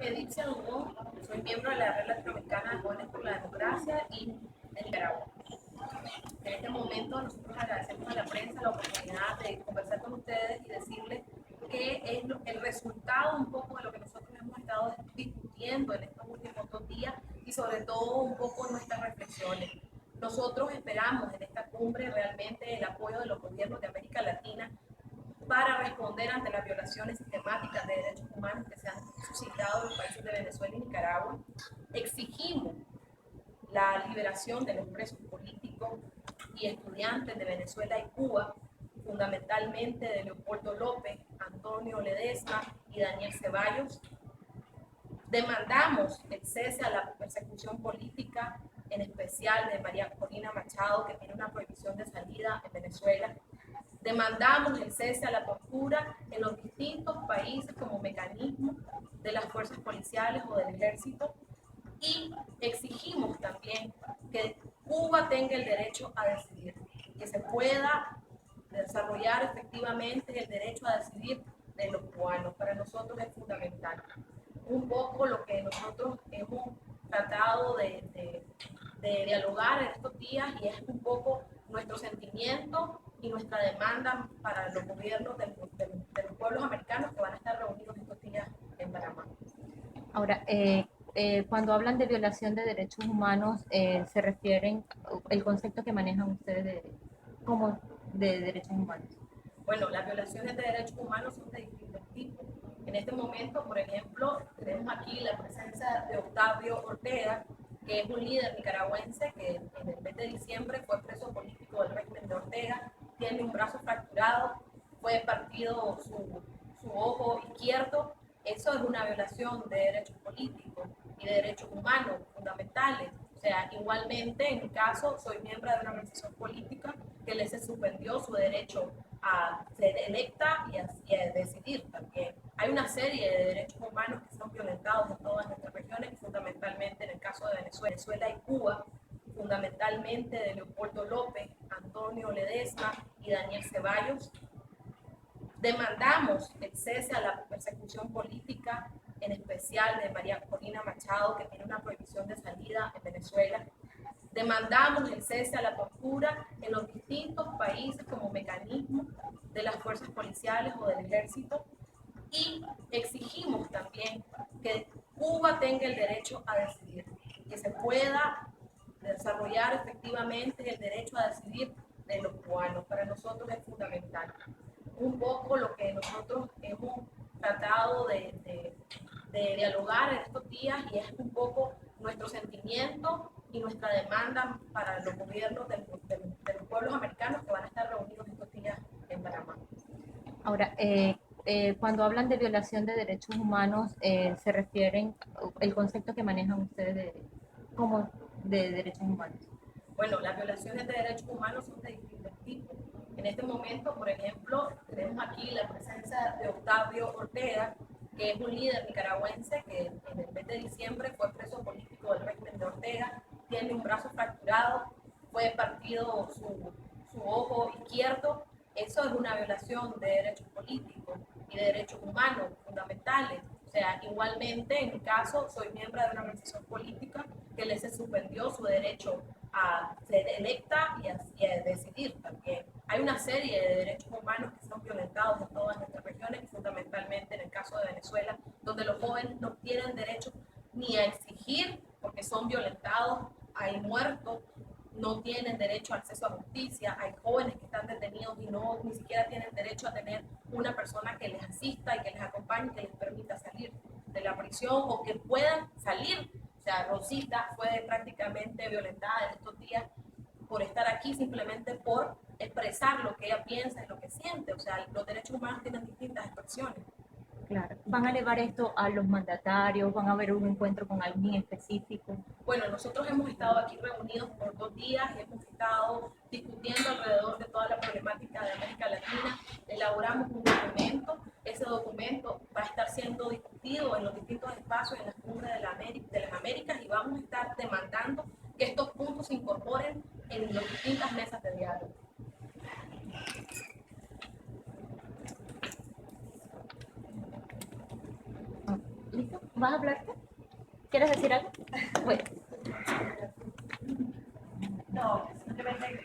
Edith Dubón, soy miembro de la Red Latinoamericana de Jóvenes por la Democracia y de Nicaragua. En este momento nosotros agradecemos a la prensa la oportunidad de conversar con ustedes y decirles qué es el resultado un poco de lo que nosotros hemos estado discutiendo en estos últimos 2 días y sobre todo un poco nuestras reflexiones. Nosotros esperamos en esta cumbre realmente el apoyo de los gobiernos de América Latina para responder ante las violaciones sistemáticas de derechos humanos que se han suscitado en los países de Venezuela y Nicaragua. Exigimos la liberación de los presos políticos y estudiantes de Venezuela y Cuba, fundamentalmente de Leopoldo López, Antonio Ledesma y Daniel Ceballos. Demandamos el cese a la persecución política, en especial de María Corina Machado, que tiene una prohibición de salida en Venezuela. Demandamos el cese a la tortura en los distintos países como mecanismo de las fuerzas policiales o del ejército y exigimos también que Cuba tenga el derecho a decidir, que se pueda desarrollar efectivamente el derecho a decidir de los cubanos. Para nosotros es fundamental. Un poco lo que nosotros hemos tratado de dialogar en estos días y es un poco nuestro sentimiento y nuestra demanda para los gobiernos de los pueblos americanos que van a estar reunidos estos días en Panamá. Ahora, cuando hablan de violación de derechos humanos, se refieren, el concepto que manejan ustedes como de derechos humanos. Bueno, las violaciones de derechos humanos son de distintos tipos. En este momento, por ejemplo, tenemos aquí la presencia de Octavio Ortega, que es un líder nicaragüense que en el mes de diciembre fue preso político del régimen de Ortega, tiene un brazo fracturado, fue partido su ojo izquierdo. Eso es una violación de derechos políticos y de derechos humanos fundamentales. O sea, igualmente, en mi caso, soy miembro de una organización política que se suspendió su derecho a ser electa y a decidir también. Hay una serie de derechos humanos que son violentados en todas nuestras regiones, fundamentalmente en el caso de Venezuela y Cuba, fundamentalmente de Leopoldo López, Antonio Ledesma y Daniel Ceballos. Demandamos el cese a la persecución política, en especial de María Corina Machado, que tiene una prohibición de salida en Venezuela. Demandamos el cese a la tortura en los distintos países como mecanismo de las fuerzas policiales o del ejército y exigimos también que Cuba tenga el derecho a decidir, que se pueda desarrollar efectivamente el derecho a decidir de los cubanos. Para nosotros es fundamental. Un poco lo que nosotros hemos tratado de dialogar en estos días y es un poco nuestro sentimiento y nuestra demanda para los gobiernos de los pueblos americanos que van a estar reunidos estos días en Panamá. Ahora, cuando hablan de violación de derechos humanos, se refieren, el concepto que manejan ustedes como de derechos humanos. Bueno, las violaciones de derechos humanos son de distintos tipos. En este momento, por ejemplo, tenemos aquí la presencia de Octavio Ortega, que es un líder nicaragüense que en el mes de diciembre fue preso político del régimen de Ortega, tiene un brazo fracturado, fue partido su ojo izquierdo. Eso es una violación de derechos políticos y de derechos humanos fundamentales. O sea, igualmente, en mi caso, soy miembro de una organización política que se suspendió su derecho a ser electa y a decidir también. Hay una serie de derechos humanos que son violentados en todas nuestras regiones, fundamentalmente en el caso de Venezuela, donde los jóvenes no tienen derecho ni a exigir porque son violentados, hay muertos, no tienen derecho a acceso a justicia, hay jóvenes que están detenidos y ni siquiera tienen derecho a tener una persona que les asista y que les acompañe, que les permita salir de la prisión o que puedan salir. O sea, Rosita fue prácticamente violentada en estos días por estar aquí simplemente por expresar lo que ella piensa y lo que siente. O sea, los derechos humanos tienen distintas expresiones. Claro. ¿Van a elevar esto a los mandatarios? ¿Van a haber un encuentro con alguien específico? Bueno, nosotros hemos estado aquí reunidos por 2 días y hemos estado discutiendo alrededor de toda la problemática de América Latina. Elaboramos un documento. Ese documento va a estar siendo discutido en los distintos espacios en las cumbres de las Américas y vamos a estar demandando que estos puntos se incorporen en las distintas mesas de diálogo. ¿Listo? ¿Vas a hablar? ¿Quieres decir algo? Bueno. No, simplemente